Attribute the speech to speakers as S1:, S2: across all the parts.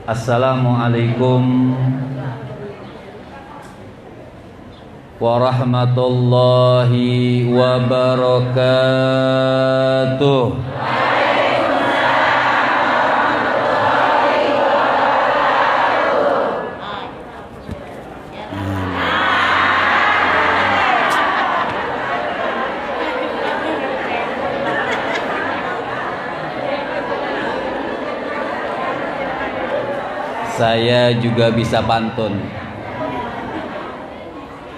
S1: Assalamualaikum warahmatullahi wabarakatuh. Saya juga bisa pantun.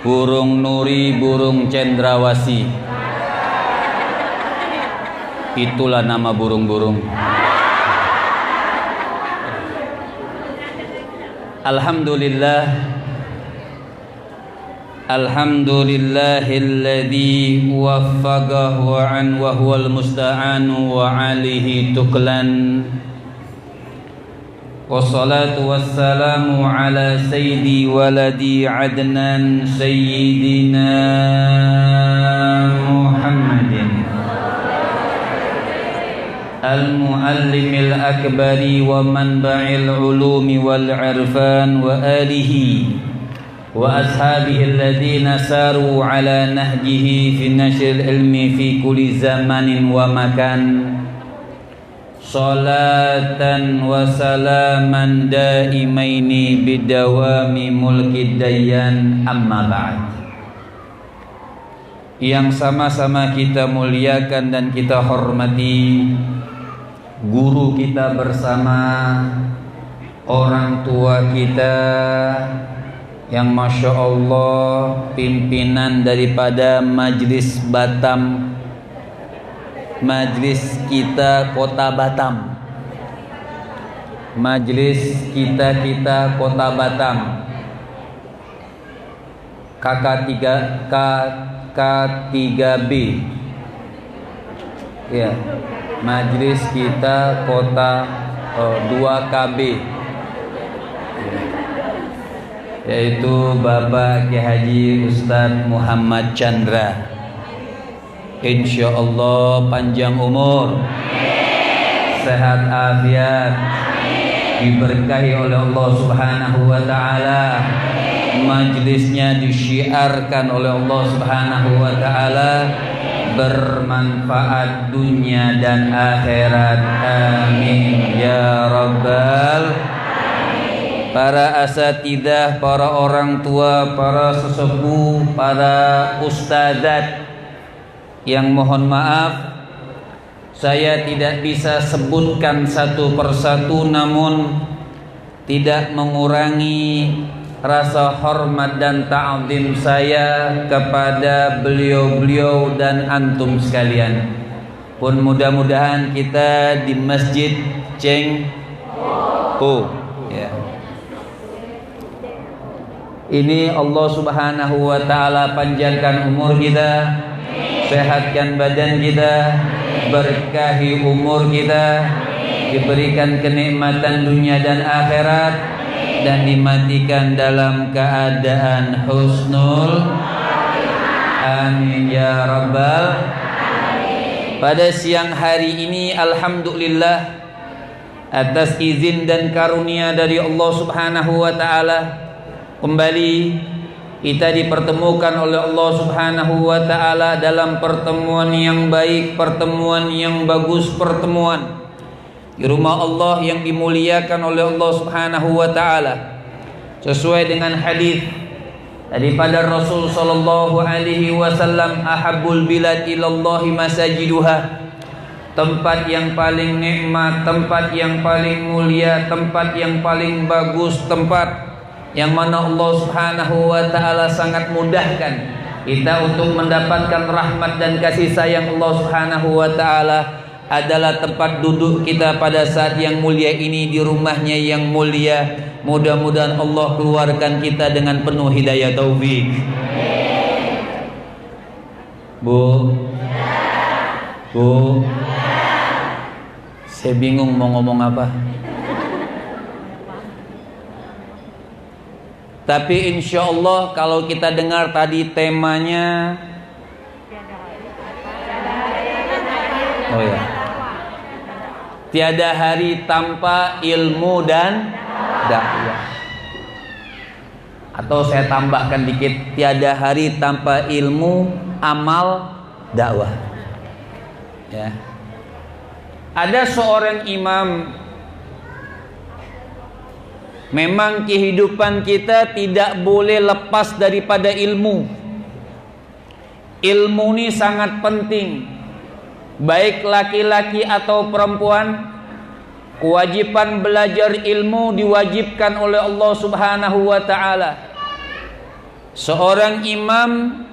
S1: Burung nuri, burung cendrawasih, itulah nama burung-burung. Alhamdulillah, alhamdulillahilladzi waffaqahu an wa huwal musta'anu wa alihi tuklan. Wassalatu wassalamu ala sayyidi waladi adnan sayyidina Muhammadin al-muallimil akbari wa manba'il ulumi wal irfan wa alihi wa ashabihi alladhina saru ala nahjihi fi nashril ilmi fi kulli zamanin wa makan. Salatan wa salaman daimaini bidawami mulkid dayyan, amma ba'd. Yang sama-sama kita muliakan dan kita hormati guru kita bersama, orang tua kita yang Masya Allah pimpinan daripada Majlis Batam, Majlis kita Kota Batam, Majlis kita Kota Batam, KK3B, ya, Majlis kita Kota 2KB, yaitu Bapak Kiai Haji Ustadz Muhammad Chandra. Insya Allah panjang umur, sehat afiat, diberkahi oleh Allah Subhanahu wa Ta'ala. Majlisnya disyiarkan oleh Allah Subhanahu wa Ta'ala, bermanfaat dunia dan akhirat. Amin ya Rabbal. Para asatidah, para orang tua, para sesepuh, para ustadzat, yang mohon maaf saya tidak bisa sebutkan satu persatu, namun tidak mengurangi rasa hormat dan ta'zim saya kepada beliau-beliau dan antum sekalian. Pun mudah-mudahan kita di Masjid Cengho, ya, ini Allah Subhanahu wa Ta'ala panjangkan umur kita, sehatkan badan kita, berkahi umur kita, diberikan kenikmatan dunia dan akhirat, dan dimatikan dalam keadaan husnul. Amin ya Rabbal. Pada siang hari ini alhamdulillah, atas izin dan karunia dari Allah Subhanahu wa Ta'ala, kembali kita dipertemukan oleh Allah Subhanahu wa Ta'ala dalam pertemuan yang baik, pertemuan yang bagus, pertemuan di rumah Allah yang dimuliakan oleh Allah Subhanahu wa Ta'ala, sesuai dengan hadis daripada Rasul sallallahu alaihi wasallam, ahabbul bilad ilallahi masajiduha, tempat yang paling nikmat, tempat yang paling mulia, tempat yang paling bagus, tempat yang mana Allah Subhanahu wa Ta'ala sangat mudahkan kita untuk mendapatkan rahmat dan kasih sayang Allah Subhanahu wa Ta'ala, adalah tempat duduk kita pada saat yang mulia ini, di rumahnya yang mulia. Mudah-mudahan Allah keluarkan kita dengan penuh hidayah taufik. Bu, saya bingung mau ngomong apa. Tapi insya Allah kalau kita dengar tadi temanya, oh ya, tiada hari tanpa ilmu dan dakwah. Atau saya tambahkan dikit, tiada hari tanpa ilmu, amal, dakwah. Ya. Ada seorang imam, memang kehidupan kita tidak boleh lepas daripada ilmu. Ilmu ini sangat penting. Baik laki-laki atau perempuan, kewajiban belajar ilmu diwajibkan oleh Allah Subhanahu wa taala. Seorang imam,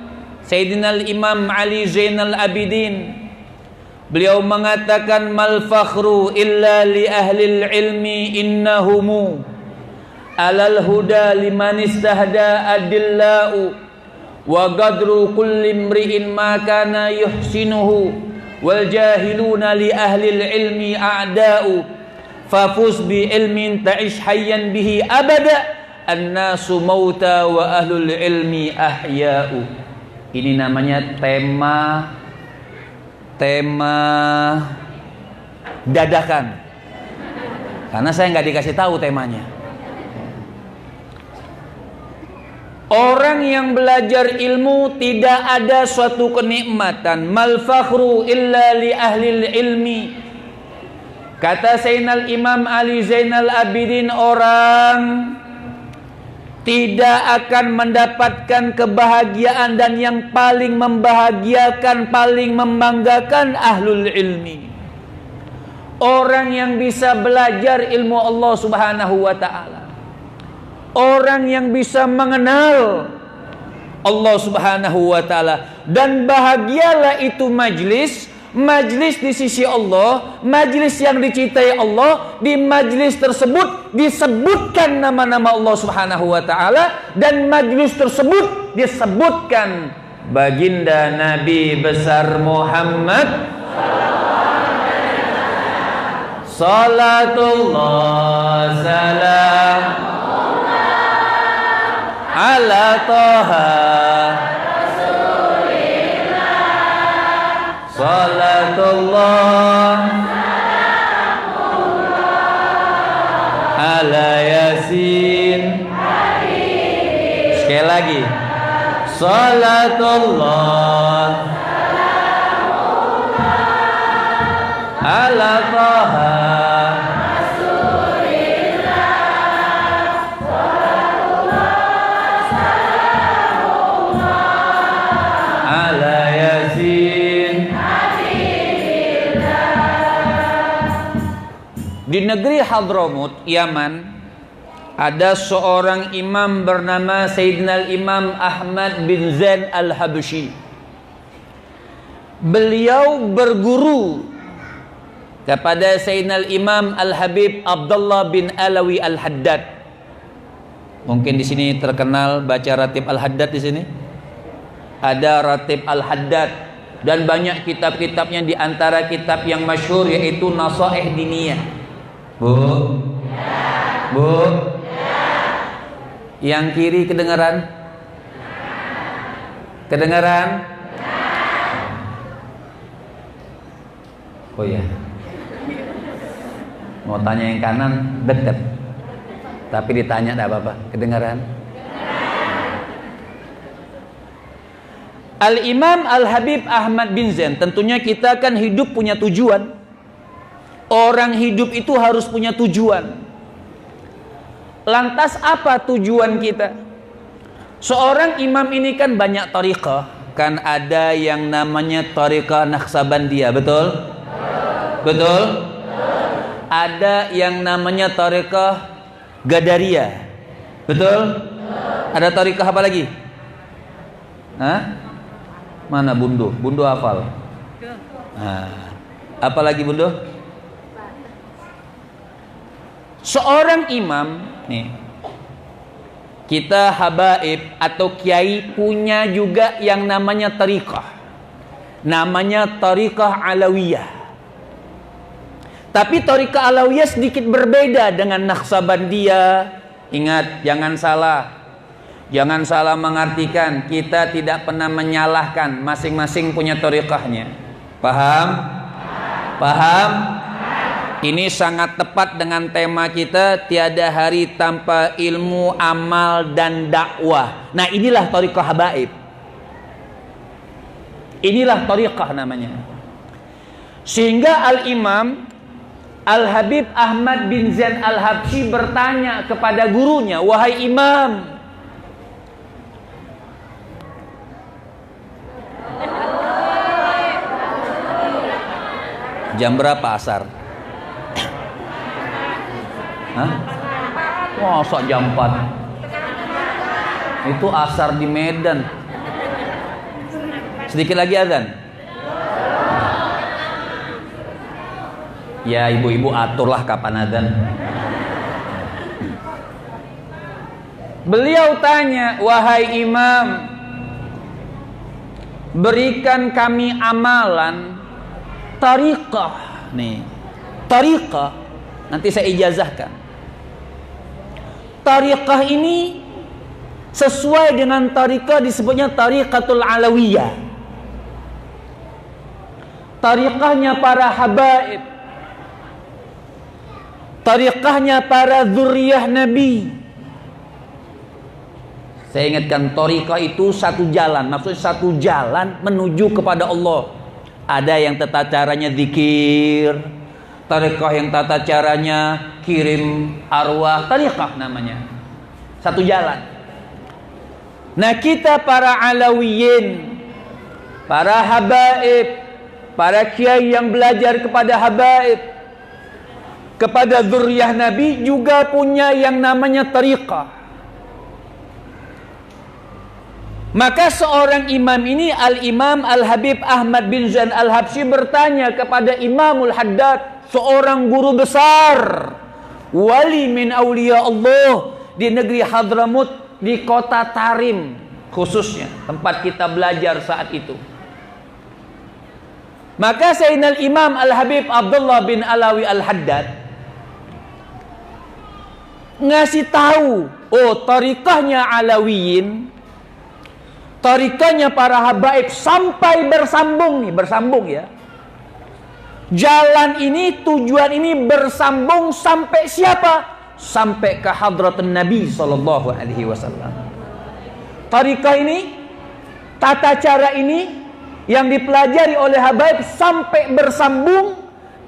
S1: Sayyidina Imam Ali Zainal Abidin, beliau mengatakan, mal fakhru illa li ahlil ilmi innahumu alal huda liman istahda adillau wa qadru kulli imri'in ma kana yuhsinuhu wal jahiluna li ahlil ilmi a'da'u fafuz bi ilmin ta'ish hayyan bihi abada annasu mauta wa ahlul ilmi ahya'u. Ini namanya tema dadakan, karena saya nggak dikasih tahu temanya. Orang yang belajar ilmu tidak ada suatu kenikmatan. Mal fakhru illa li ahlil ilmi. Kata Sayyidina Imam Ali Zainal Abidin, orang tidak akan mendapatkan kebahagiaan dan yang paling membahagiakan, paling membanggakan ahlul ilmi. Orang yang bisa belajar ilmu Allah Subhanahu wa ta'ala. Orang yang bisa mengenal Allah Subhanahu wa ta'ala. Dan bahagialah itu majlis di sisi Allah, majlis yang dicintai Allah. Di majlis tersebut disebutkan nama-nama Allah Subhanahu wa ta'ala, dan majlis tersebut disebutkan baginda Nabi besar Muhammad salatullah salam ala Toha salatullah ala Yasin. Sekali lagi, salatullah ala Toha ala Yasin. Di negeri Hadramut, Yaman, ada seorang imam bernama Sayyidina Imam Ahmad bin Zain al-Habsyi. Beliau berguru kepada Sayyidina Imam Al-Habib Abdullah bin Alawi Al-Haddad. Mungkin di sini terkenal baca Ratib Al-Haddad di sini. Ada Ratib Al-Haddad dan banyak kitab-kitabnya, di antara kitab yang masyhur yaitu Nasaih Diniyah. Bu? Bu? Yang kiri kedengaran? Kedengaran? Oh ya. Mau tanya yang kanan dekat, tapi ditanya tidak apa-apa. Kedengaran? Al-Imam Al-Habib Ahmad bin Zain, tentunya kita kan hidup punya tujuan. Orang hidup itu harus punya tujuan. Lantas apa tujuan kita? Seorang imam ini kan banyak tariqah. Kan ada yang namanya tariqah Naqsabandiyah, betul? Betul? Ada yang namanya tariqah Gadariyah, betul? Ada tariqah apa lagi? Hah? Mana Bundo? Bundo hafal? Nah, apa lagi Bundo? Seorang imam nih, kita habaib atau kiai punya juga yang namanya tariqah. Namanya tariqah Alawiyah. Tapi tariqah Alawiyah sedikit berbeda dengan Naqsabandiyah. Ingat, jangan salah. Jangan salah mengartikan. Kita tidak pernah menyalahkan. Masing-masing punya tariqahnya. Paham? Paham? Ini sangat tepat dengan tema kita, tiada hari tanpa ilmu, amal, dan dakwah. Nah, inilah thariqah habaib. Inilah thariqah namanya. Sehingga Al-Imam Al-Habib Ahmad bin Zain Al-Habsyi bertanya kepada gurunya, "Wahai Imam, jam berapa asar?" Hah? Masa jam 4? Itu asar di Medan. Sedikit lagi azan. Ya, ibu-ibu aturlah kapan azan. Beliau tanya, "Wahai Imam, berikan kami amalan tariqah." Nih, tariqah nanti saya ijazahkan. Tariqah ini sesuai dengan tariqah disebutnya tariqatul alawiyah. Tariqahnya para habaib, tariqahnya para dzurriyyah Nabi. Saya ingatkan, tariqah itu satu jalan, maksudnya satu jalan menuju kepada Allah. Ada yang tata caranya zikir, tariqah yang tata caranya kirim arwah, tariqah namanya. Satu jalan. Nah, kita para alawiyin, para habaib, para kiai yang belajar kepada habaib, kepada dzurriyyah Nabi juga punya yang namanya tariqah. Maka seorang imam ini, Al-Imam Al-Habib Ahmad bin Zain Al-Habsyi bertanya kepada Imamul Haddad, seorang guru besar, wali min auliya Allah di negeri Hadramut, di kota Tarim khususnya, tempat kita belajar saat itu. Maka Sayyidina Imam Al-Habib Abdullah bin Alawi Al-Haddad ngasih tahu, oh, tariqahnya Alawiyin, tariqahnya para habaib sampai bersambung nih, bersambung ya. Jalan ini, tujuan ini bersambung sampai siapa? Sampai ke hadratun Nabi sallallahu alaihi wasallam. Tariqah ini, tata cara ini yang dipelajari oleh habaib sampai bersambung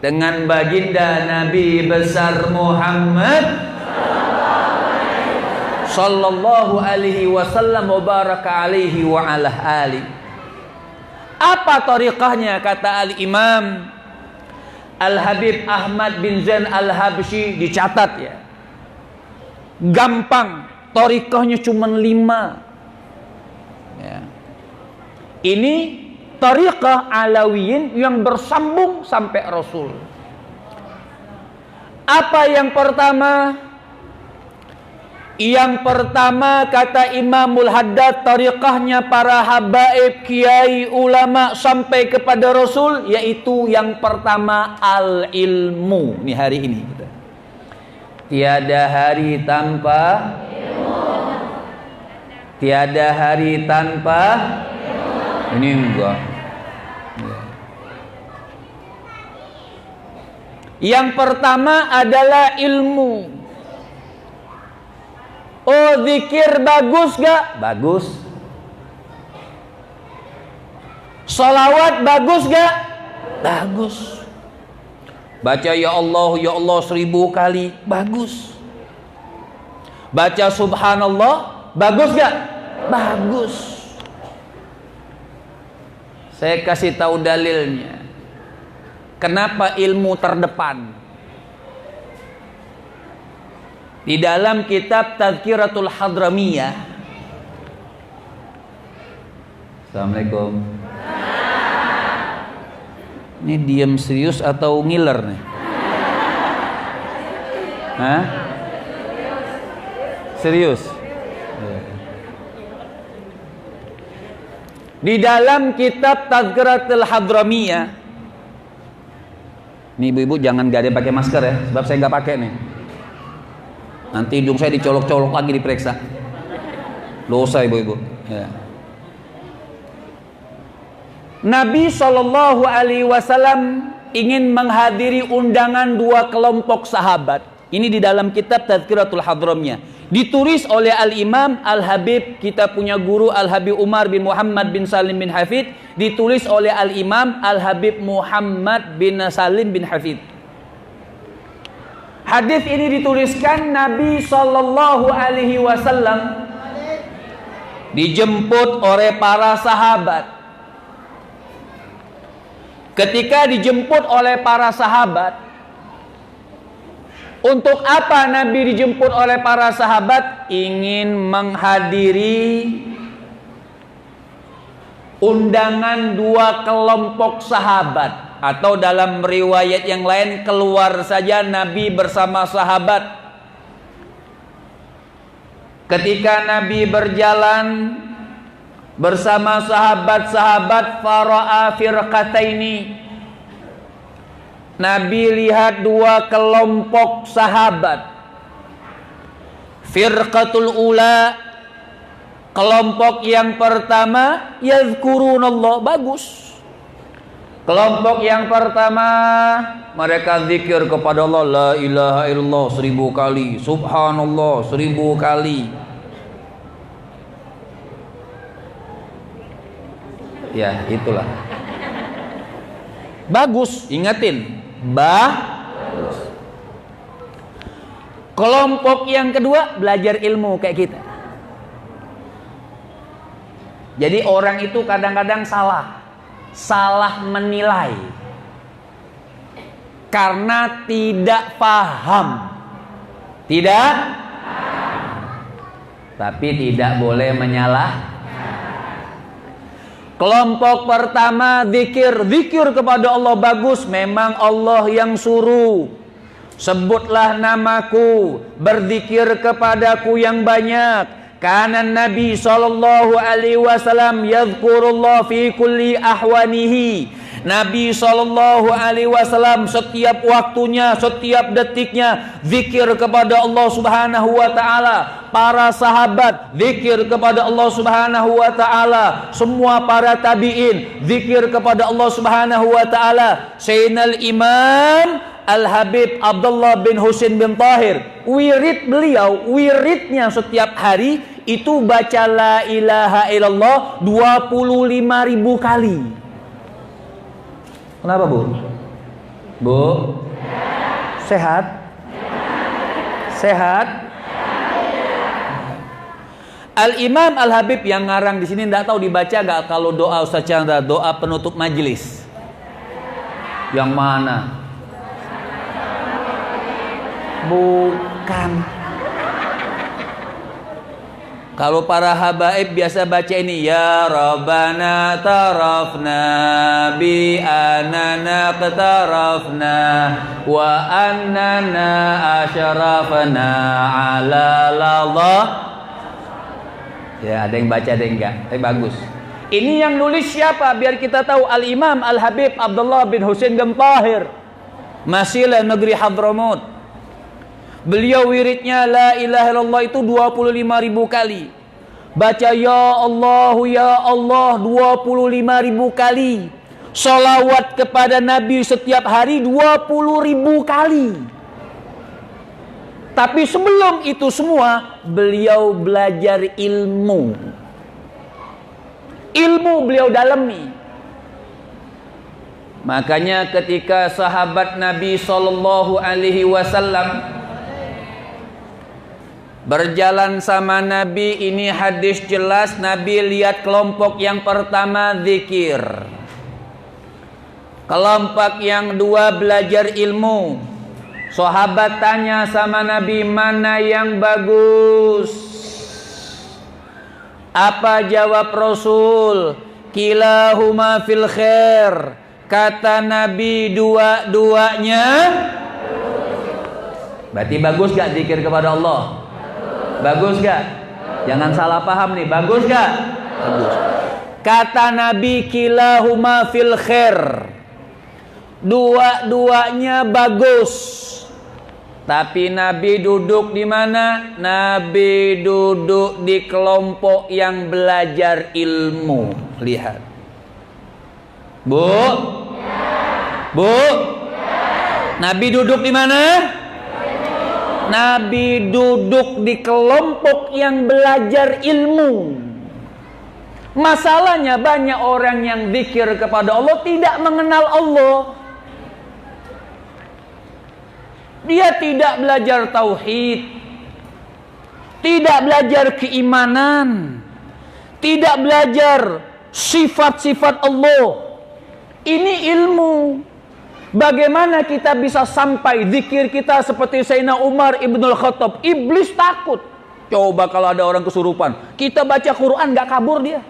S1: dengan baginda Nabi besar Muhammad sallallahu alaihi wasallam wa baraka alaihi wa ala ali. Apa tariqahnya? Kata Al-Imam Al-Habib Ahmad bin Zain Al-Habsyi, dicatat ya. Gampang, tariqahnya cuma 5 ya. Ini tariqah alawiyin yang bersambung sampai Rasul. Apa yang pertama? Yang pertama kata Imamul Haddad, tariqahnya para habaib, kiai, ulama sampai kepada Rasul, yaitu yang pertama al-ilmu. Ini hari ini kita. Tiada hari tanpa ilmu. Tiada hari tanpa ilmu. Ini enggak. Yang pertama adalah ilmu. Oh, zikir bagus gak? Bagus. Salawat bagus gak? Bagus. Baca ya Allah 1000 kali, bagus. Baca subhanallah, bagus gak? Bagus. Saya kasih tahu dalilnya. Kenapa ilmu terdepan? Di dalam kitab Tazkiratul Hadramiyah. Assalamualaikum. Ini diam serius atau ngiler nih? Hah? Serius? Di dalam kitab Tazkiratul Hadramiyah. Nih ibu-ibu jangan gak ada pakai masker ya, sebab saya nggak pakai nih. Nanti hidung saya dicolok-colok lagi, diperiksa. Dosa ibu-ibu. Ya. Nabi SAW ingin menghadiri undangan dua kelompok sahabat. Ini di dalam kitab Tazkiratul Hadramnya. Ditulis oleh Al-Imam Al-Habib, kita punya guru Al-Habib Umar bin Muhammad bin Salim bin Hafid. Ditulis oleh Al-Imam Al-Habib Muhammad bin Salim bin Hafid. Hadis ini dituliskan Nabi Sallallahu Alaihi Wasallam dijemput oleh para sahabat. Ketika dijemput oleh para sahabat, untuk apa Nabi dijemput oleh para sahabat? Ingin menghadiri undangan dua kelompok sahabat, atau dalam riwayat yang lain keluar saja Nabi bersama sahabat. Ketika Nabi berjalan bersama sahabat-sahabat, fara'a firqataini, Nabi lihat dua kelompok sahabat. Firqatul ula, kelompok yang pertama, yazkurunallah, bagus. Kelompok yang pertama, mereka zikir kepada Allah, la ilaha illallah 1000 kali, subhanallah 1000 kali. Ya, itulah. Bagus, ingatin. Kelompok yang kedua belajar ilmu kayak kita. Jadi orang itu kadang-kadang salah menilai karena tidak paham. Tapi tidak boleh menyalah. Kelompok pertama zikir kepada Allah, bagus, memang Allah yang suruh. Sebutlah namaku, berzikir kepadaku yang banyak. Karena Nabi sallallahu alaihi wasallam yazkurullah fi kulli ahwanihi. Nabi sallallahu alaihi wasallam setiap waktunya, setiap detiknya zikir kepada Allah Subhanahu wa taala. Para sahabat zikir kepada Allah Subhanahu wa taala. Semua para tabi'in zikir kepada Allah Subhanahu wa taala. Sayyidina Imam Al-Habib Abdullah bin Husain bin Tahir, wiridnya setiap hari itu baca la ilaha illallah 25.000 kali. Kenapa, Bu? Bu? Sehat? Sehat? Al-Imam Al-Habib yang ngarang di sini, enggak tahu dibaca enggak kalau doa Ustaz Chandra, doa penutup majelis. Yang mana? Bukan. Kalau para habaib biasa baca ini, ya Rabbana tarafna bi anana qatarafna wa annana asyrafna ala lallah. Ya, ada yang baca, ada yang enggak. Tapi bagus. Ini yang nulis siapa? Biar kita tahu, Al-Imam Al-Habib Abdullah bin Husain bin Tahir, Masilah Negeri Hadramut. Beliau wiridnya la ilaha illallah itu 25.000 kali. Baca ya Allah 25.000 kali. Sholawat kepada Nabi setiap hari 20.000 kali. Tapi sebelum itu semua beliau belajar ilmu. Ilmu beliau dalami. Makanya ketika sahabat Nabi sallallahu alaihi wasallam berjalan sama Nabi, ini hadis jelas, Nabi lihat kelompok yang pertama zikir, kelompok yang dua belajar ilmu. Sahabat tanya sama Nabi, mana yang bagus? Apa jawab Rasul? Kilahuma fil khair. Kata Nabi, dua-duanya. Berarti bagus gak zikir kepada Allah? Bagus gak? Jangan salah paham nih, bagus gak? Bagus. Kata Nabi, kilahuma fil khair. Dua-duanya bagus. Tapi Nabi duduk di mana? Nabi duduk di kelompok yang belajar ilmu. Lihat. Bu? Bu? Nabi duduk di mana? Nabi duduk di kelompok yang belajar ilmu. Masalahnya banyak orang yang zikir kepada Allah tidak mengenal Allah. Dia tidak belajar tauhid, tidak belajar keimanan, tidak belajar sifat-sifat Allah. Ini ilmu. Bagaimana kita bisa sampai zikir kita seperti Sayyidina Umar Ibnul Khattab? Iblis takut. Coba kalau ada orang kesurupan, kita baca Quran gak kabur dia.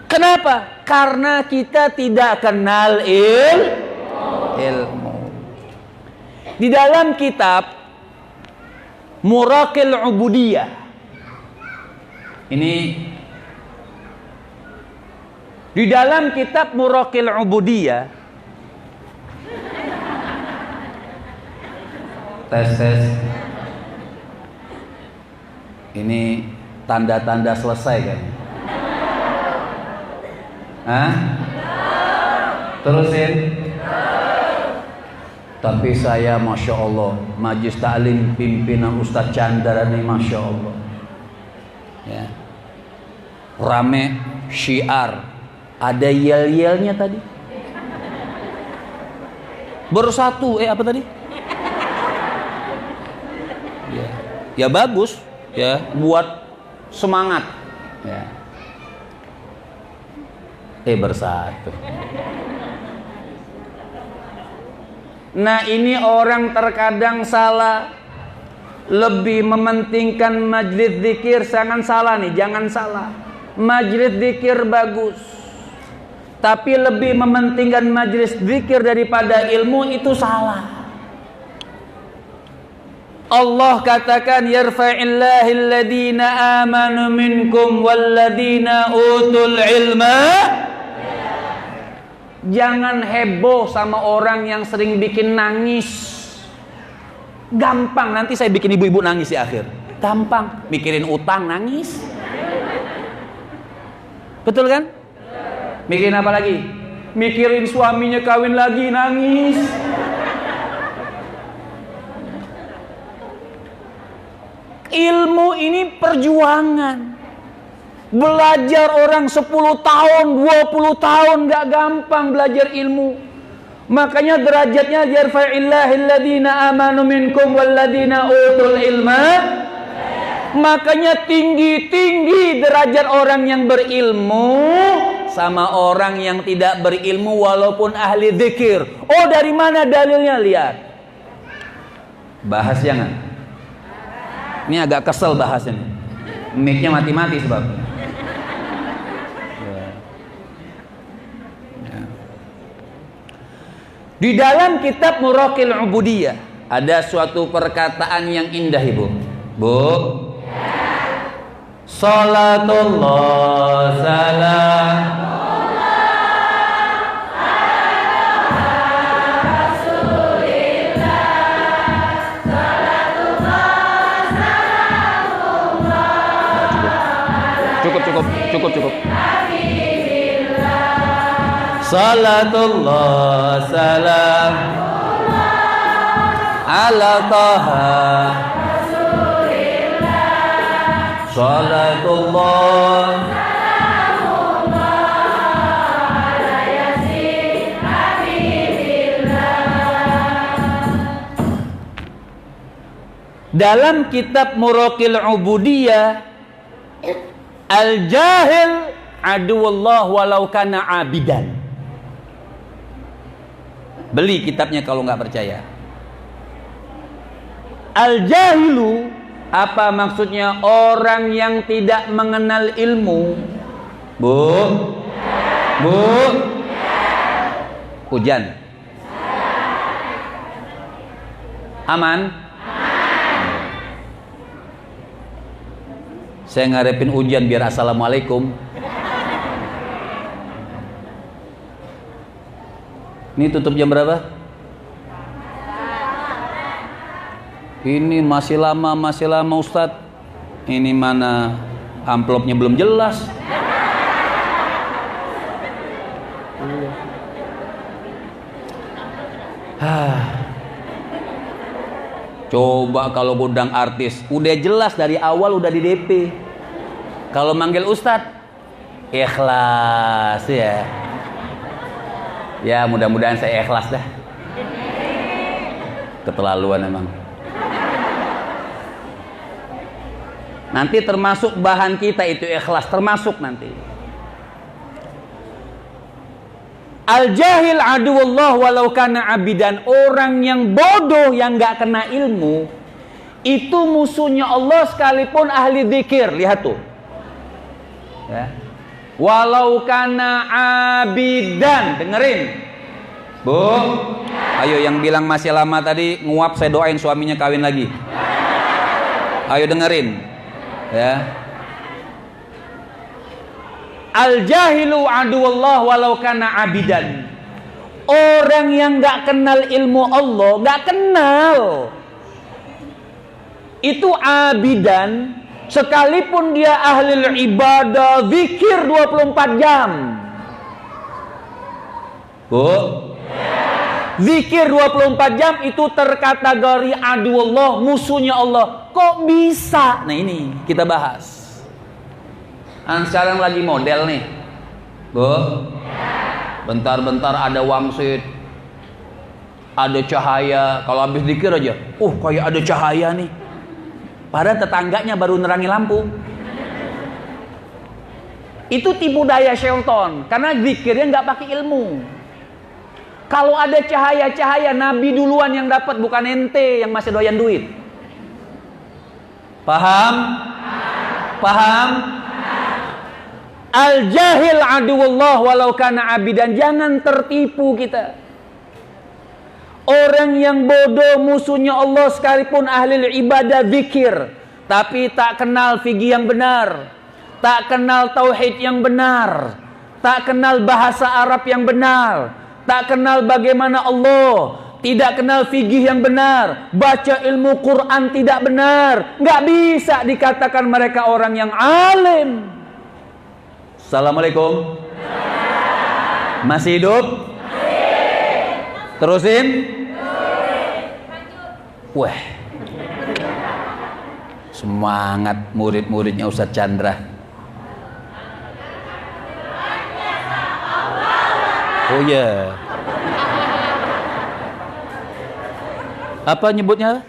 S1: Kenapa? Karena kita tidak kenal ilmu. Di dalam kitab Muraqil Ubudiyah, ini di dalam kitab Muraqil Ubudiyah, tes. Ini tanda-tanda selesai kan? Hah? Terusin. Tapi saya Masya Allah, Majlis Ta'lim pimpinan Ustadz Chandra ini Masya Allah ya. Rame syiar, ada yel-yelnya tadi. Bersatu, apa tadi? Ya bagus ya, buat semangat ya. Bersatu. Nah, ini orang terkadang salah, lebih mementingkan majlis zikir. Jangan salah nih, jangan salah. Majlis zikir bagus, tapi lebih mementingkan majlis zikir daripada ilmu, itu salah. Allah katakan, yarfa'illahu alladhina amanu minkum walladhina utul ilma. Jangan heboh sama orang yang sering bikin nangis. Gampang, nanti saya bikin ibu-ibu nangis di akhir. Gampang, mikirin utang nangis. Betul kan? Mikirin apa lagi? Mikirin suaminya kawin lagi nangis. Ilmu ini perjuangan. Belajar orang 10 tahun, 20 tahun gak gampang belajar ilmu. Makanya derajatnya yarfa'illahil ladzina amanu minkum walladzina utul ilma. Makanya tinggi-tinggi derajat orang yang berilmu sama orang yang tidak berilmu walaupun ahli zikir. Oh, dari mana dalilnya? Lihat. Bahas jangan. Ini agak kesel bahasnya. Mic-nya mati-mati sebab. Di dalam kitab Muraqil Ubudiyah ada suatu perkataan yang indah, Ibu. Bu. Salatullah salam. Cukup. Salatullah salam ala taha salatullah ala yasin habibillah. Dalam kitab Muraqil Ubudiyah, al-jahil aduwallah walau kana abidan. Beli kitabnya kalau nggak percaya. Al-jahilu, apa maksudnya? Orang yang tidak mengenal ilmu. Bu. Hujan. Aman? Saya ngarepin hujan biar assalamualaikum. Ini tutup jam berapa? Ini masih lama Ustadz. Ini mana amplopnya belum jelas. Coba kalau gudang artis, udah jelas dari awal udah di DP. Kalau manggil ustadz, ikhlas ya. Ya mudah-mudahan saya ikhlas dah. Keterlaluan emang. Nanti termasuk bahan kita itu ikhlas, termasuk nanti. Al-jahil aduwullah walau kana abidan. Orang yang bodoh, yang gak kena ilmu, itu musuhnya Allah sekalipun ahli zikir. Lihat tuh ya. Walau kana abidan. Dengerin Bu, ayo yang bilang masih lama tadi nguap, saya doain suaminya kawin lagi. Ayo dengerin ya. Al-jahilu aduwallah walau kana abidan. Orang yang gak kenal ilmu Allah, gak kenal, itu abidan, sekalipun dia ahli ibadah, zikir 24 jam. Bu, zikir 24 jam itu terkategori aduwallah, musuhnya Allah. Kok bisa? Nah ini kita bahas. Sekarang lagi model nih Bu, bentar-bentar ada wangsit, ada cahaya. Kalau habis zikir aja, kayak ada cahaya nih, padahal tetangganya baru nerangi lampu. Itu tipu daya syaitan, karena zikirnya nggak pakai ilmu. Kalau ada cahaya-cahaya, Nabi duluan yang dapat, bukan ente yang masih doyan duit. Paham? Paham? Al-jahil aduwullah walau kana abidan. Jangan tertipu kita. Orang yang bodoh musuhnya Allah sekalipun ahli ibadah zikir, tapi tak kenal fikih yang benar, tak kenal tauhid yang benar, tak kenal bahasa Arab yang benar, tak kenal bagaimana Allah, tidak kenal fikih yang benar, baca ilmu Quran tidak benar, nggak bisa dikatakan mereka orang yang alim. Assalamualaikum. Masih hidup? Terusin. Wah, semangat murid-muridnya Ustadz Chandra. Oh ya. Apa nyebutnya?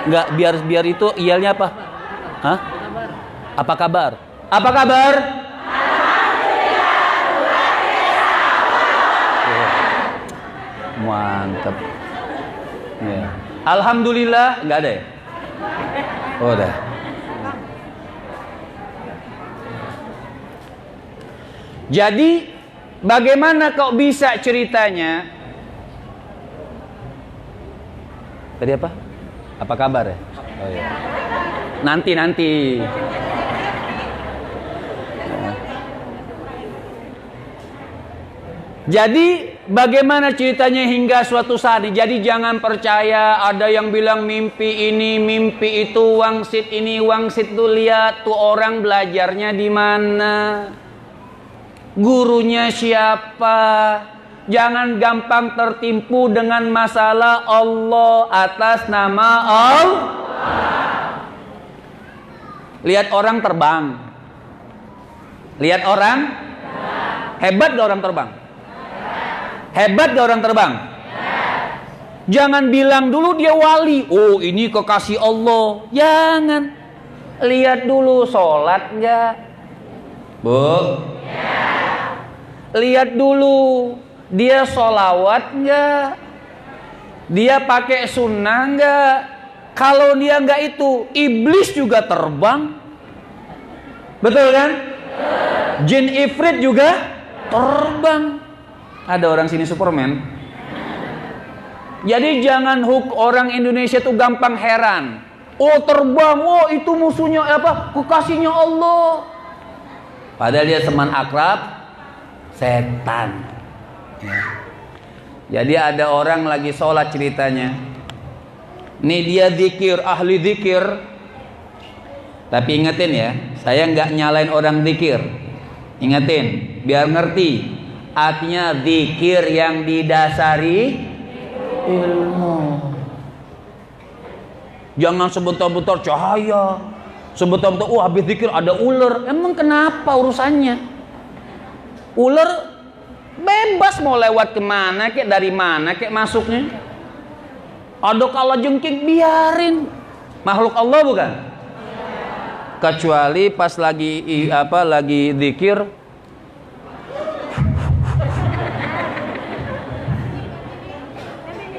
S1: Enggak, biar itu iyalnya apa? Hah? Apa kabar? Apa kabar? Mantap. Ya. Alhamdulillah, enggak ada ya? Oh, udah. Jadi bagaimana kok bisa ceritanya? Tadi apa? Apa kabar ya? Oh iya. Nanti. Jadi bagaimana ceritanya hingga suatu saat ini? Jadi jangan percaya ada yang bilang mimpi ini, mimpi itu, wangsit ini, wangsit itu. Lihat tuh orang belajarnya di mana, gurunya siapa. Jangan gampang tertipu dengan masalah Allah atas nama Allah. Lihat orang terbang. Lihat orang hebat gak orang terbang? Hebat gak orang terbang? Jangan bilang dulu dia wali. Oh ini kekasih Allah. Jangan. Lihat dulu sholat gak? Bu? Lihat dulu dia sholawat gak? Dia pakai sunnah gak? Kalau dia gak itu, iblis juga terbang. Betul kan? Jin ifrit juga terbang. Ada orang sini Superman. Jadi jangan orang Indonesia tuh gampang heran. Oh terbang, oh itu musuhnya apa? Kekasihnya Allah. Padahal dia teman akrab setan. Ya. Jadi ada orang lagi sholat ceritanya. Nih dia zikir, ahli zikir. Tapi ingetin ya, saya nggak nyalain orang zikir. Ingetin, biar ngerti. Artinya zikir yang didasari ilmu. Jangan sebentar-bentar cahaya, sebentar-bentar habis zikir ada ular. Emang kenapa urusannya? Ular bebas mau lewat kemana kek, dari mana kek masuknya. Ada kalajengking biarin, makhluk Allah bukan? Kecuali pas lagi lagi zikir,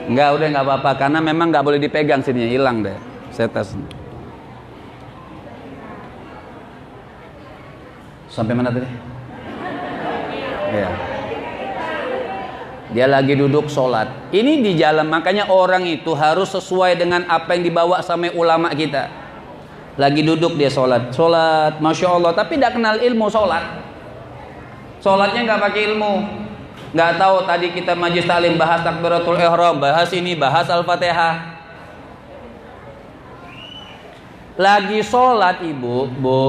S1: udah nggak apa-apa, karena memang nggak boleh dipegang sini, hilang deh. Saya tes. Sampai mana tadi? Ya. Dia lagi duduk sholat. Ini di jalan, makanya orang itu harus sesuai dengan apa yang dibawa sama ulama kita. Lagi duduk dia sholat, masya Allah, tapi tidak kenal ilmu sholat. Sholatnya nggak pakai ilmu, nggak tahu. Tadi kita majlis taklim bahas takbiratul ihram, bahas ini, bahas al-fatihah. Lagi sholat ibu, bu,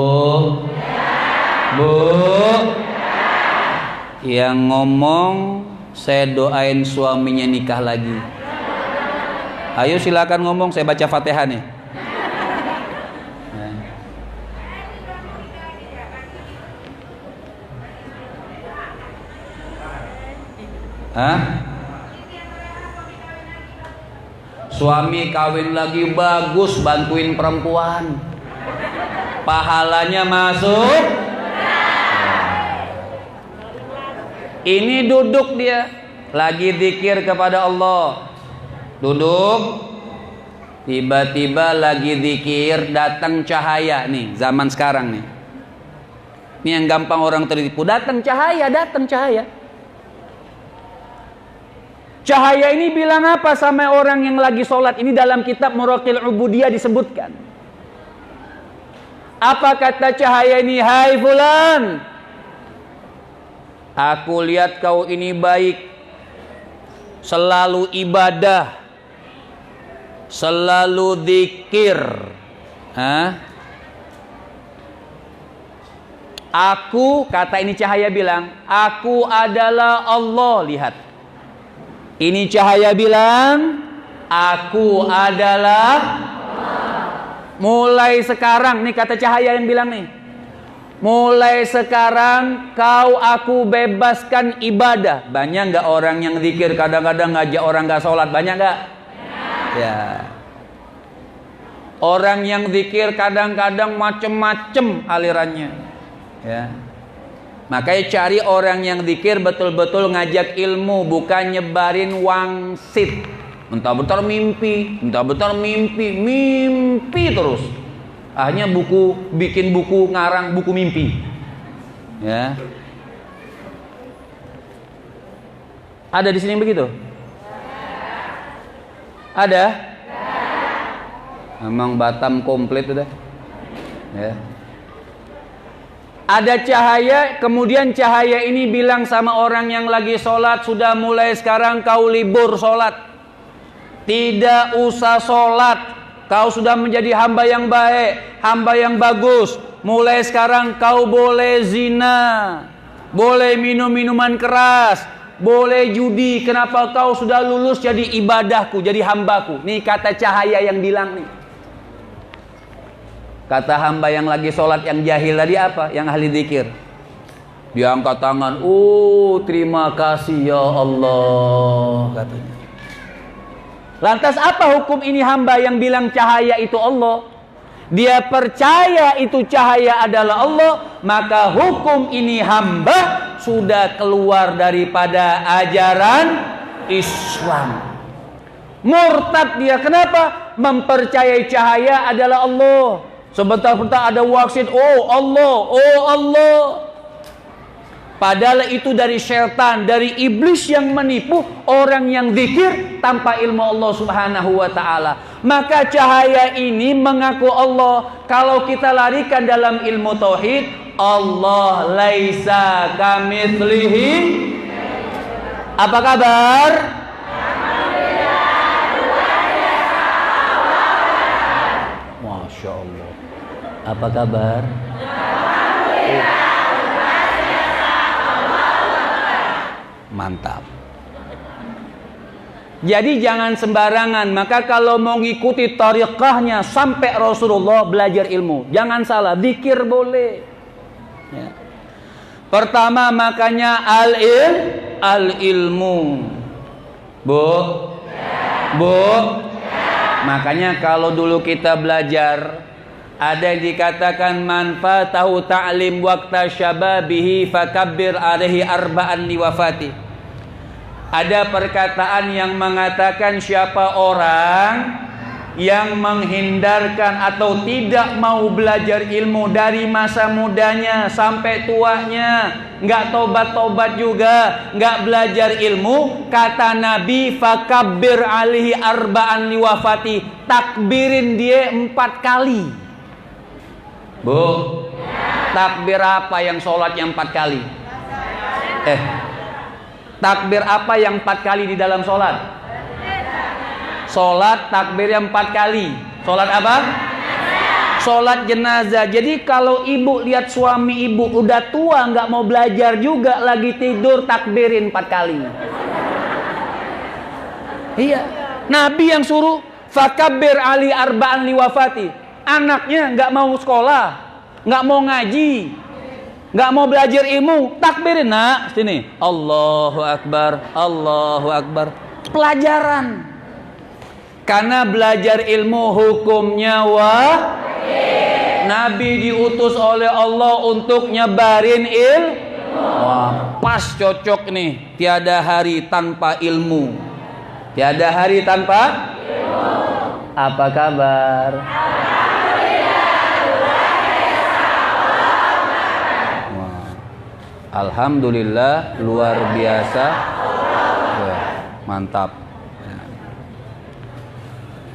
S1: yang ngomong saya doain suaminya nikah lagi. Ayo silakan ngomong, saya baca fatihah nih. Hah? Suami kawin lagi bagus, bantuin perempuan, pahalanya masuk. Ini duduk dia lagi zikir kepada Allah, duduk, tiba-tiba lagi zikir, datang cahaya nih, zaman sekarang nih. Ini yang gampang orang tertipu, datang cahaya. Cahaya ini bilang apa sama orang yang lagi sholat? Ini dalam kitab Muraqil Ubudiyah disebutkan. Apa kata cahaya ini? Hai fulan, aku lihat kau ini baik, selalu ibadah, selalu zikir. Aku, kata ini cahaya bilang, aku adalah Allah. Lihat, ini cahaya bilang, aku adalah Allah. Mulai sekarang, nih kata cahaya yang bilang nih, mulai sekarang kau aku bebaskan ibadah. Banyak nggak orang yang zikir kadang-kadang ngajak orang nggak sholat? Banyak nggak? Ya. Orang yang zikir kadang-kadang macem-macem alirannya. Ya. Makanya cari orang yang zikir betul-betul ngajak ilmu, bukan nyebarin wangsit. Bentar-bentar mimpi, mimpi terus. Akhirnya bikin buku, ngarang buku mimpi. Ya. Ada di sini begitu? Ada? Memang Batam komplit udah. Ya. Ada cahaya, kemudian cahaya ini bilang sama orang yang lagi sholat, sudah mulai sekarang kau libur sholat, tidak usah sholat, kau sudah menjadi hamba yang baik, hamba yang bagus. Mulai sekarang kau boleh zina, boleh minum minuman keras, boleh judi. Kenapa? Kau sudah lulus jadi ibadahku, jadi hambaku. Nih kata cahaya yang bilang nih. Kata hamba yang lagi sholat yang jahil tadi apa? Yang ahli zikir. Dia angkat tangan. Oh, terima kasih ya Allah, katanya. Lantas apa hukum ini hamba yang bilang cahaya itu Allah? Dia percaya itu cahaya adalah Allah, maka hukum ini hamba sudah keluar daripada ajaran Islam. Murtad dia. Kenapa? Mempercayai cahaya adalah Allah. Sebentar-bentar ada waksit, oh Allah. Padahal itu dari syaitan, dari iblis yang menipu orang yang zikir tanpa ilmu Allah Subhanahu wa ta'ala. Maka cahaya ini mengaku Allah. Kalau kita larikan dalam ilmu tauhid, Allah laisa kamitslihi. Apa kabar? Masya Allah. Apa kabar? Mantap. Jadi jangan sembarangan. Maka kalau mau ngikuti tariqahnya sampai Rasulullah, belajar ilmu. Jangan salah, zikir boleh. Ya. Pertama makanya al-ilmu. Bu? Makanya kalau dulu kita belajar, ada yang dikatakan manfaatahu ta'lim waqta syababihi fakabbir alaihi arba'an liwafati. Ada perkataan yang mengatakan siapa orang yang menghindarkan atau tidak mau belajar ilmu dari masa mudanya sampai tuanya, nggak tobat-tobat juga, nggak belajar ilmu, kata Nabi fakabbir alihi arba'an liwafati, takbirin dia 4 kali. Bu, takbir apa yang sholatnya 4 kali? Takbir apa yang 4 kali di dalam sholat? Sholat takbirnya 4 kali. Sholat apa? Sholat jenazah. Jadi kalau ibu lihat suami ibu udah tua nggak mau belajar juga, lagi tidur, takbirin 4 kali. Iya. Nabi yang suruh fakabbir ali arba'an liwafati. Anaknya nggak mau sekolah, nggak mau ngaji, nggak mau belajar ilmu, takbirin nak sini. Allahu Akbar, Allahu Akbar. Pelajaran. Karena belajar ilmu hukumnya wajib. Nabi diutus oleh Allah untuk nyebarin ilmu. Wah, pas cocok nih. Tiada hari tanpa ilmu. Tiada hari tanpa ilmu. Apa kabar? Alhamdulillah, luar biasa. Mantap.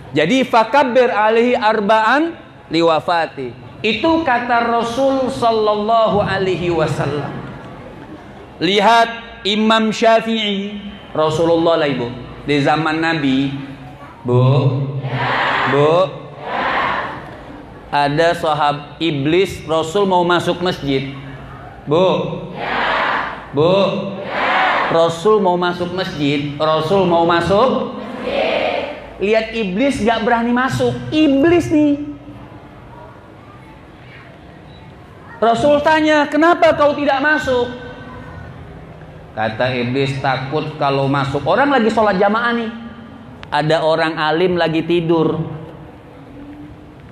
S1: Jadi fakabbir alaihi arba'an liwafati. Itu kata Rasul sallallahu alaihi wasallam. Lihat Imam Syafi'i, Rasulullah lah ibu, di zaman Nabi. Bu. Ada sahab iblis, Rasul mau masuk masjid. Bu. Rasul mau masuk masjid. Lihat iblis gak berani masuk. Iblis nih. Rasul tanya, kenapa kau tidak masuk? Kata iblis, takut kalau masuk. Orang lagi sholat jamaah nih, ada orang alim lagi tidur.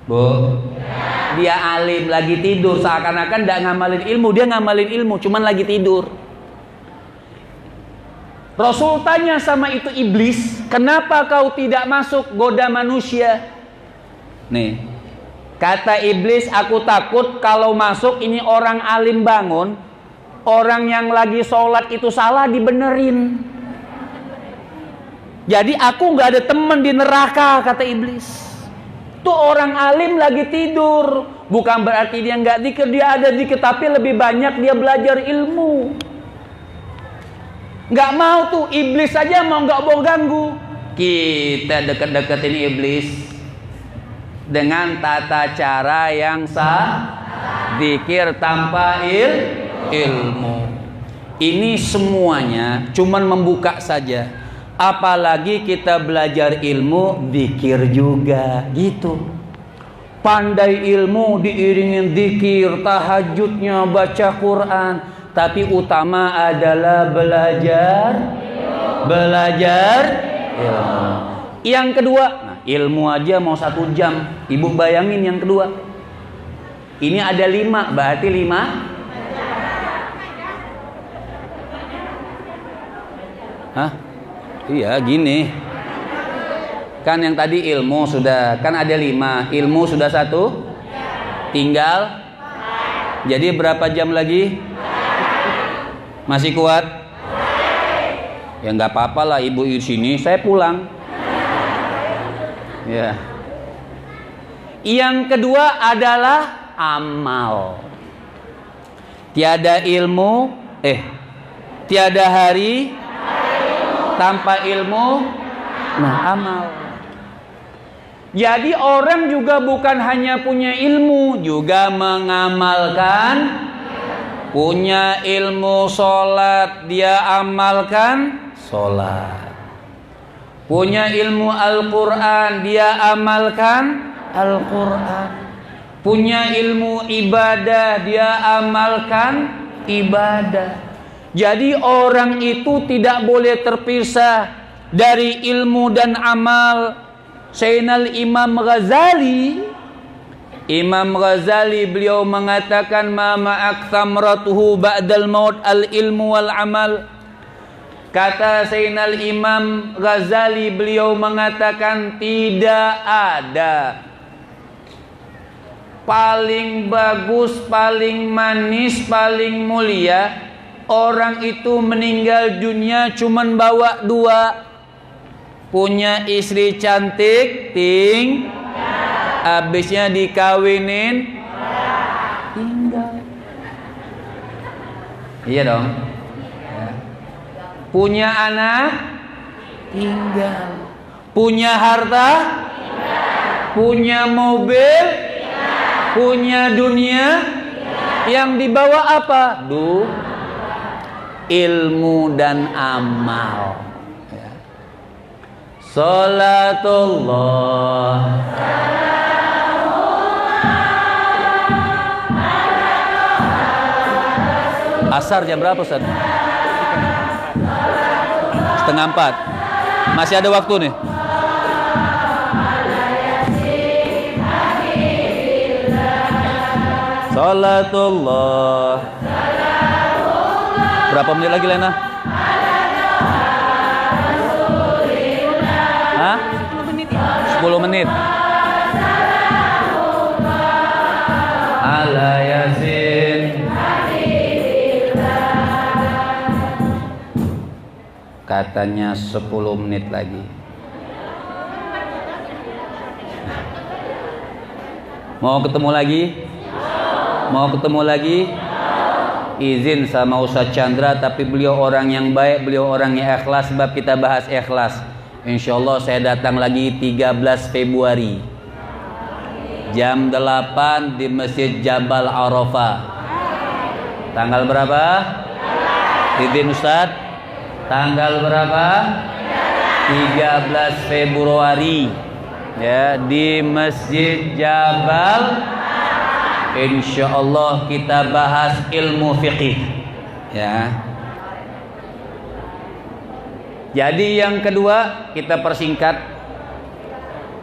S1: Bu, dia alim lagi tidur, seakan-akan gak ngamalin ilmu. Dia ngamalin ilmu, cuman lagi tidur. Rasul tanya sama itu iblis, kenapa kau tidak masuk goda manusia? Nih, kata iblis, aku takut kalau masuk ini orang alim bangun, orang yang lagi sholat itu salah dibenerin. Jadi aku gak ada teman di neraka, kata iblis. Tuh orang alim lagi tidur, bukan berarti dia gak zikir, dia ada zikir, tapi lebih banyak dia belajar ilmu. Nggak mau tuh, iblis saja mau nggak mau ganggu. Kita deket-deketin iblis dengan tata cara yang sah, zikir tanpa ilmu. Ini semuanya cuman membuka saja. Apalagi kita belajar ilmu, zikir juga gitu. Pandai ilmu diiringin zikir, tahajudnya baca Quran. Tapi utama adalah belajar ilmu. Yang kedua, nah, ilmu aja mau 1 jam. Ibu bayangin yang kedua. Ini ada 5, berarti 5. Hah? Iya gini. Kan yang tadi ilmu sudah, kan ada 5. Ilmu sudah 1. Tinggal. Jadi berapa jam lagi? Masih kuat? Ya nggak apa-apa lah ibu di sini, saya pulang. Ya. Yang kedua adalah amal. Tiada ilmu, tiada hari tanpa ilmu. Nah, amal. Jadi orang juga bukan hanya punya ilmu, juga mengamalkan Punya ilmu sholat, dia amalkan sholat. Punya ilmu Al-Quran, dia amalkan Al-Quran. Punya ilmu ibadah, dia amalkan ibadah. Jadi orang itu tidak boleh terpisah dari ilmu dan amal. Sayyidina Imam Ghazali beliau mengatakan ma ma'akthamratuhu ba'dal maut al-ilmu wal amal. Kata Sayyidina Imam Ghazali, beliau mengatakan tidak ada paling bagus, paling manis, paling mulia orang itu meninggal dunia cuman bawa dua. Punya istri cantik, habisnya dikawinin, tinggal. Iya dong. Ya. Punya anak, tinggal. Punya harta, tinggal. Punya mobil, tinggal. Punya dunia, tinggal. Yang dibawa apa? Ilmu dan amal. Ya. Salatullah. Asar jam berapa, Ustaz? 3:30. Masih ada waktu nih. Salatullah. Berapa menit lagi, Lena? Hah? 10 menit. Ala Yasin. Katanya 10 menit lagi. Mau ketemu lagi? Mau ketemu lagi? Izin sama Ustaz Chandra, tapi beliau orang yang baik, beliau orang yang ikhlas, sebab kita bahas ikhlas. Insyaallah saya datang lagi 13 Februari jam 8 di Masjid Jabal Arafah. Tanggal berapa? Izin Ustaz. Tanggal berapa? 13 Februari ya, di Masjid Jabal. Insyaallah kita bahas ilmu fiqih ya. Jadi yang kedua kita persingkat.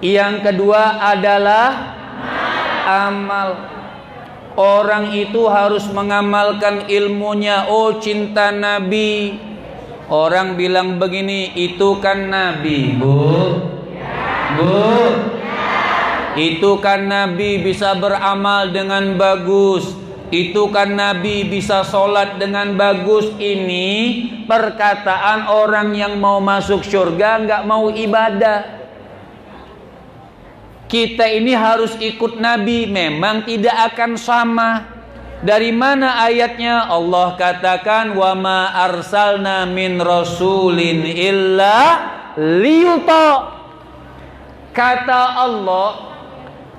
S1: Yang kedua adalah amal. Orang itu harus mengamalkan ilmunya. Oh, cinta Nabi. Orang bilang begini, itu kan Nabi, Bu. Itu kan Nabi bisa beramal dengan bagus. Itu kan Nabi bisa sholat dengan bagus. Ini perkataan orang yang mau masuk surga, nggak mau ibadah. Kita ini harus ikut Nabi, memang tidak akan sama. Dari mana ayatnya? Allah katakan wa ma arsalna min rasulin illa liyuta. Kata Allah,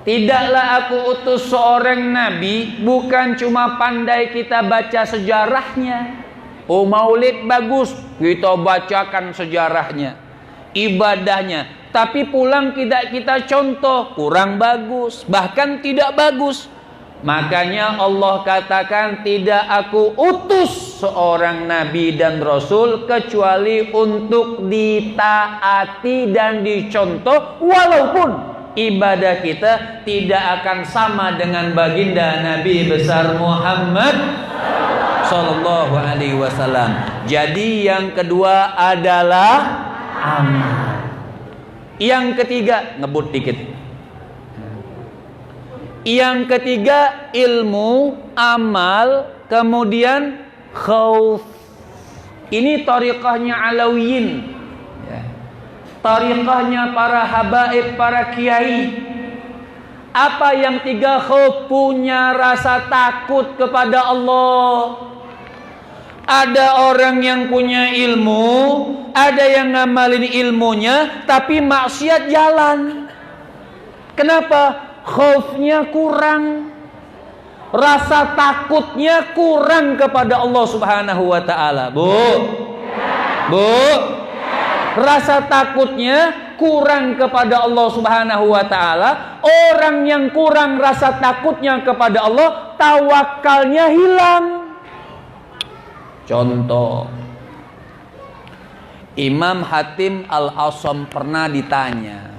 S1: tidaklah aku utus seorang nabi bukan cuma pandai kita baca sejarahnya. Oh, maulid bagus, kita bacakan sejarahnya, ibadahnya. Tapi pulang tidak kita contoh, kurang bagus, bahkan tidak bagus. Makanya Allah katakan tidak aku utus seorang nabi dan rasul kecuali untuk ditaati dan dicontoh, walaupun ibadah kita tidak akan sama dengan baginda Nabi besar Muhammad sallallahu alaihi wasallam. Jadi yang kedua adalah amal. Yang ketiga, ngebut dikit. Yang ketiga ilmu, amal, kemudian khauf. Ini tariqahnya Alawiyin. Tariqahnya para habaib, para kiai. Apa yang tiga khauf? Punya rasa takut kepada Allah. Ada orang yang punya ilmu, ada yang ngamalin ilmunya, tapi maksiat jalan. Kenapa? Khaufnya kurang. rasa takutnya kurang kepada Allah Subhanahu wa taala. Bu. Rasa takutnya kurang kepada Allah Subhanahu wa taala. Orang yang kurang rasa takutnya kepada Allah, tawakalnya hilang. Contoh, Imam Hatim Al-Asam pernah ditanya.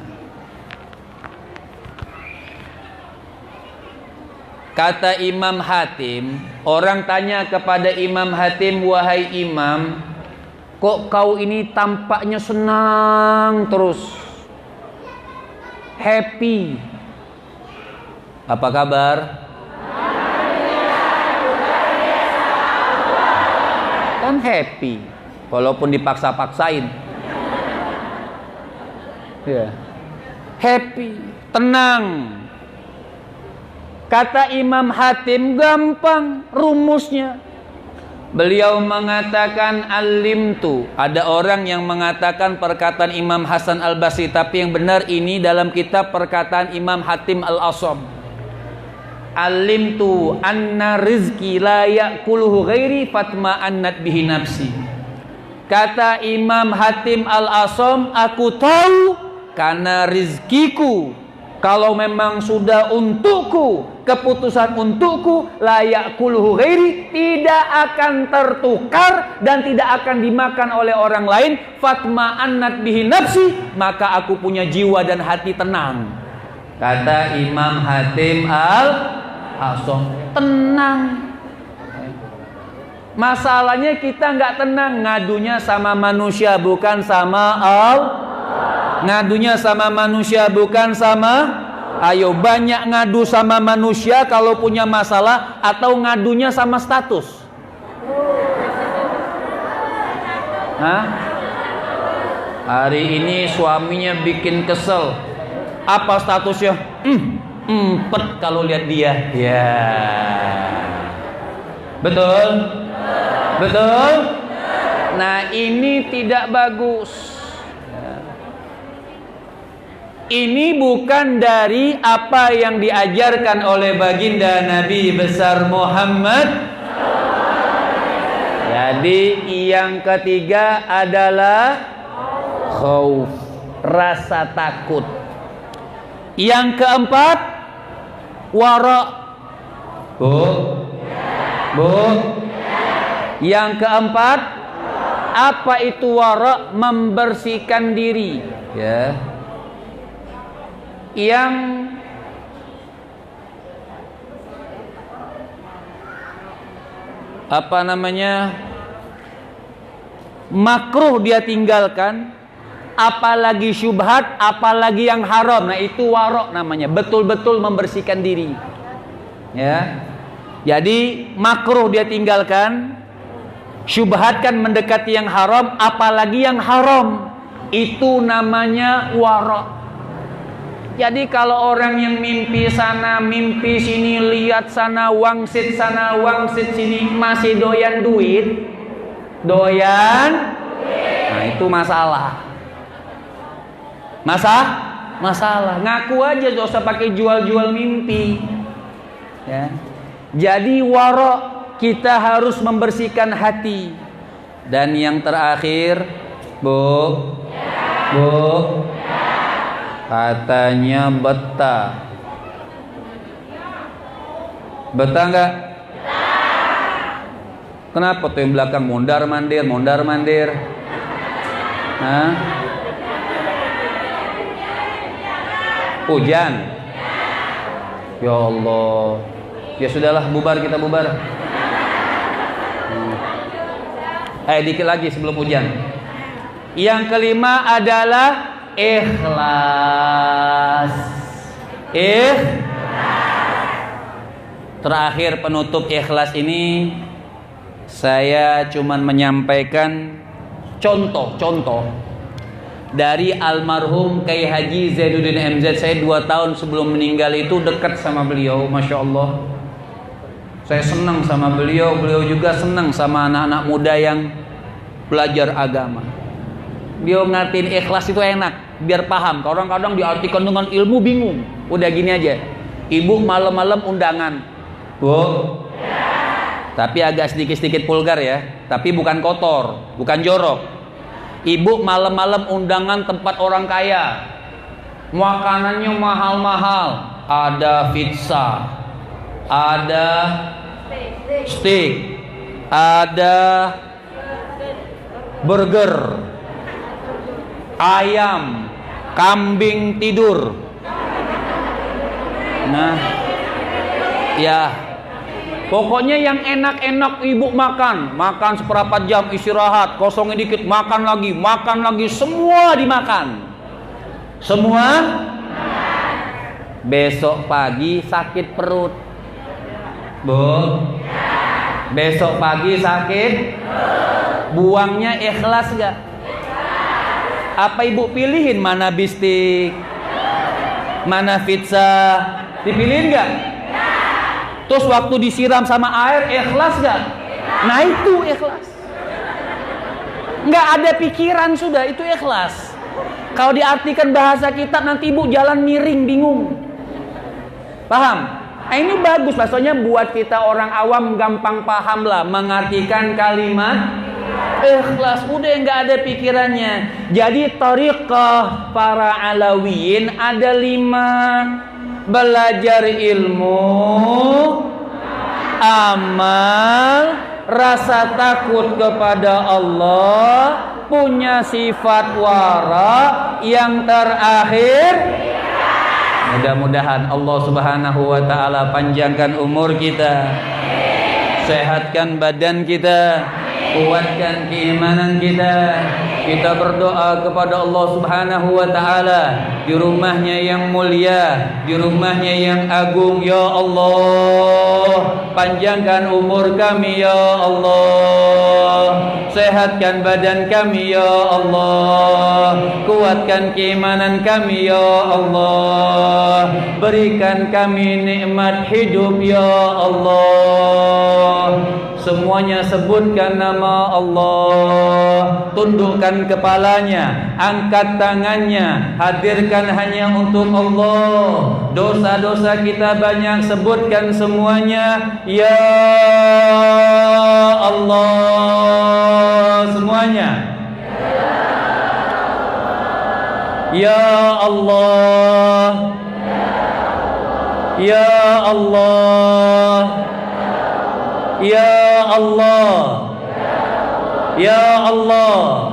S1: Kata Imam Hatim, orang tanya kepada Imam Hatim, "Wahai Imam, kok kau ini tampaknya senang terus, happy. Apa kabar?" Kan happy, walaupun dipaksa-paksain. Ya. Happy, tenang. Kata Imam Hatim, gampang rumusnya. Beliau mengatakan alimtu. Ada orang yang mengatakan perkataan Imam Hasan Al-Basri, tapi yang benar ini dalam kitab perkataan Imam Hatim Al-Asam. Alimtu anna rizki la ya'kuluhu ghairi fatma'annat bihi nafsi. Kata Imam Hatim Al-Asam, aku tahu karena rizkiku, kalau memang sudah untukku, keputusan untukku, layak kuluhu ghairi, tidak akan tertukar dan tidak akan dimakan oleh orang lain. Fatma annat bihi nafsi, maka aku punya jiwa dan hati tenang. Kata Imam Hatim Al-Asam, tenang. Masalahnya kita nggak tenang, ngadunya sama manusia bukan sama Allah. Ngadunya sama manusia bukan sama. Ayo, banyak ngadu sama manusia kalau punya masalah, atau ngadunya sama status? Hah? Hari ini suaminya bikin kesel. Apa statusnya? Empet kalau lihat dia. Ya. Betul? Betul? Nah, ini tidak bagus. Ini bukan dari apa yang diajarkan oleh baginda Nabi besar Muhammad. Jadi yang ketiga adalah khauf, rasa takut. Yang keempat, wara. Bu. Yang keempat, apa itu wara? Membersihkan diri, ya. Yang apa namanya, makruh dia tinggalkan, apalagi syubhat, apalagi yang haram. Nah, itu wara namanya, betul-betul membersihkan diri, ya. Jadi makruh dia tinggalkan, syubhat kan mendekati yang haram, apalagi yang haram, itu namanya wara. Jadi kalau orang yang mimpi sana, mimpi sini, lihat sana, wangsit sini, masih doyan duit, nah itu masalah. Masalah. Ngaku aja, gak usah pakai jual-jual mimpi. Ya. Jadi wara, kita harus membersihkan hati. Dan yang terakhir, Bu. Katanya betah. Betah enggak? Kenapa tuh yang belakang mondar mandir? Hah? Hujan? Ya Allah. Ya sudahlah, kita bubar. Dikit lagi sebelum hujan. Yang kelima adalah ikhlas. Terakhir, penutup ikhlas ini saya cuman menyampaikan contoh dari almarhum Kiai Haji Zainuddin MZ. Saya 2 tahun sebelum meninggal itu dekat sama beliau, Masya Allah. Saya senang sama beliau juga senang sama anak-anak muda yang belajar agama. Beliau ngatin ikhlas itu enak, biar paham. Kadang-kadang diartikan dengan ilmu bingung. Udah gini aja, ibu malam-malam undangan, Bu? Tapi agak sedikit-sedikit vulgar ya. Tapi bukan kotor, bukan jorok. Ibu malam-malam undangan tempat orang kaya, makanannya mahal-mahal. Ada pizza, ada steak, ada burger, ayam, kambing tidur. Nah, ya, pokoknya yang enak-enak ibu makan seperempat jam istirahat, kosongin dikit, makan lagi, semua dimakan. Semua besok pagi sakit perut. Bu, besok pagi sakit, buangnya ikhlas gak? Apa ibu pilihin mana bistik, mana pizza? Dipilihin gak? Terus waktu disiram sama air ikhlas gak? Nah itu ikhlas. Nggak ada pikiran sudah, itu ikhlas. Kalau diartikan bahasa kitab nanti ibu jalan miring, bingung. Paham? Nah, ini bagus, maksudnya buat kita orang awam gampang paham lah mengartikan kalimat ikhlas. Udah nggak ada pikirannya. Jadi thariqah para alawiyin ada 5: belajar ilmu, amal, rasa takut kepada Allah, punya sifat wara, yang terakhir mudah-mudahan Allah Subhanahu wa taala panjangkan umur kita, sehatkan badan kita, kuatkan keimanan kita. Kita berdoa kepada Allah Subhanahu wa taala di rumahnya yang mulia, di rumahnya yang agung. Ya Allah, panjangkan umur kami ya Allah, sehatkan badan kami ya Allah, kuatkan keimanan kami ya Allah, berikan kami nikmat hidup ya Allah. Semuanya sebutkan nama Allah, tundukkan kepalanya, angkat tangannya, hadirkan hanya untuk Allah. Dosa-dosa kita banyak, sebutkan semuanya ya Allah. Semuanya ya Allah, ya Allah, ya Allah, ya Allah,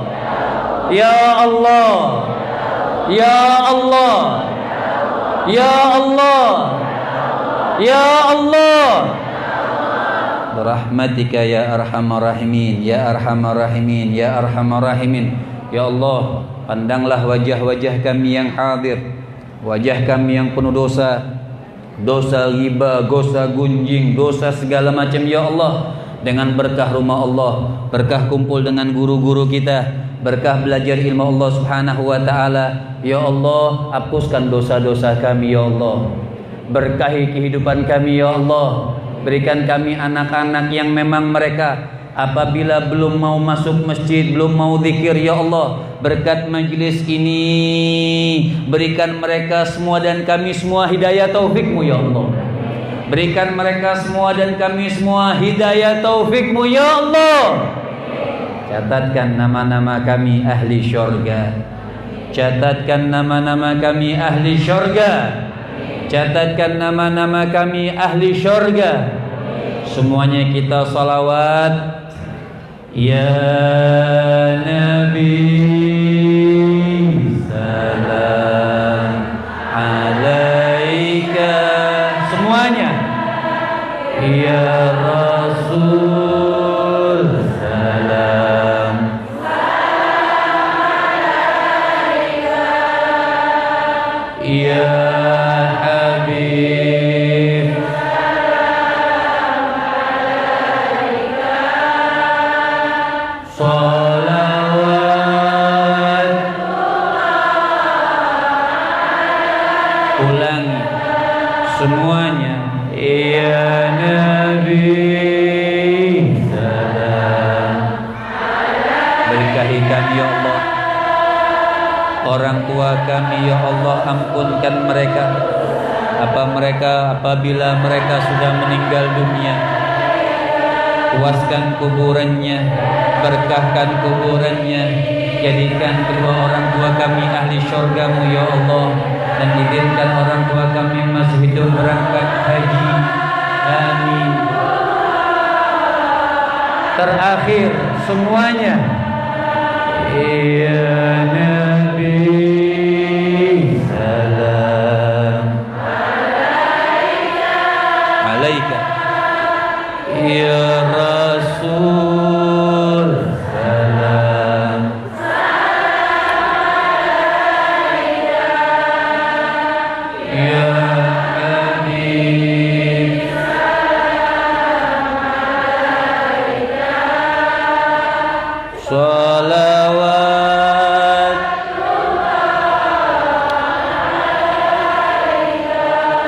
S1: ya Allah, ya Allah, ya Allah, ya Allah, birahmatika ya arhamar rahimin, ya arhamar rahimin, ya arhamar rahimin. Ya Allah, pandanglah wajah-wajah kami yang hadir, wajah kami yang penuh dosa, dosa ghibah, dosa gunjing, dosa segala macam ya Allah. Dengan berkah rumah Allah, berkah kumpul dengan guru-guru kita, berkah belajar ilmu Allah Subhanahu wa taala. Ya Allah, hapuskan dosa-dosa kami ya Allah. Berkahi kehidupan kami ya Allah. Berikan kami anak-anak yang memang mereka apabila belum mau masuk masjid, belum mau zikir ya Allah, berkat majlis ini berikan mereka semua dan kami semua hidayah taufik-Mu ya Allah. Berikan mereka semua dan kami semua hidayah taufik-Mu ya Allah. Catatkan nama-nama kami ahli syurga. Catatkan nama-nama kami ahli syurga. Catatkan nama-nama kami ahli syurga. Semuanya kita salawat. Ya Nabi salam alaika. Semuanya. Ya Rasul salam alaika. Ya Habib salawat. Ulangi semuanya. Ya Nabi salam. Berkahi kami ya Allah, orang tua kami ya Allah, ampunkan mereka. apabila mereka sudah meninggal dunia, puaskan kuburannya, berkahkan kuburannya, jadikan kedua orang tua kami ahli syurga-Mu ya Allah, dan izinkan orang tua kami masih hidup berangkat haji. Amin. Terakhir semuanya, ya Nabi salam alaika, ya Rasul salam, ya Habib salawat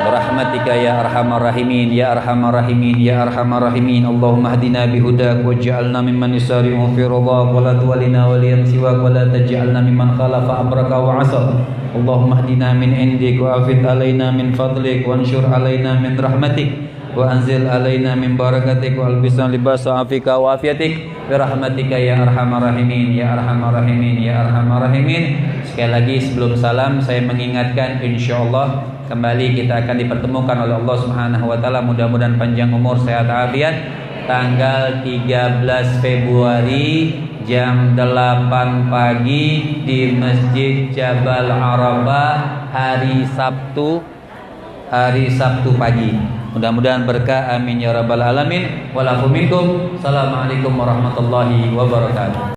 S1: برحمتك يا أرحم الراحمين يا أرحم الراحمين يا أرحم الراحمين. اللهم اهدنا بهداك واجعلنا ممن يسارع في رضاك ولا تولنا وليا سواك ولا تجعلنا ممن خالف أمرك وعصاك. اللهم اهدنا من عندك وأفض علينا من فضلك وانشر علينا من رحمتك وأنزل علينا من بركتك والبسنا لباس عافيك وعافيتك برحمتك ya arhamar rahimin ya arhamar rahimin ya arhamar rahimin. Sekali lagi sebelum salam saya mengingatkan, insyaallah kembali kita akan dipertemukan oleh Allah Subhanahu wa taala, mudah-mudahan panjang umur, sehat afiat, tanggal 13 Februari jam 8 pagi di Masjid Jabal Arafah, hari Sabtu pagi. Mudah-mudahan berkah, amin ya rabbal alamin. Walakum minkum. Assalamualaikum warahmatullahi wabarakatuh.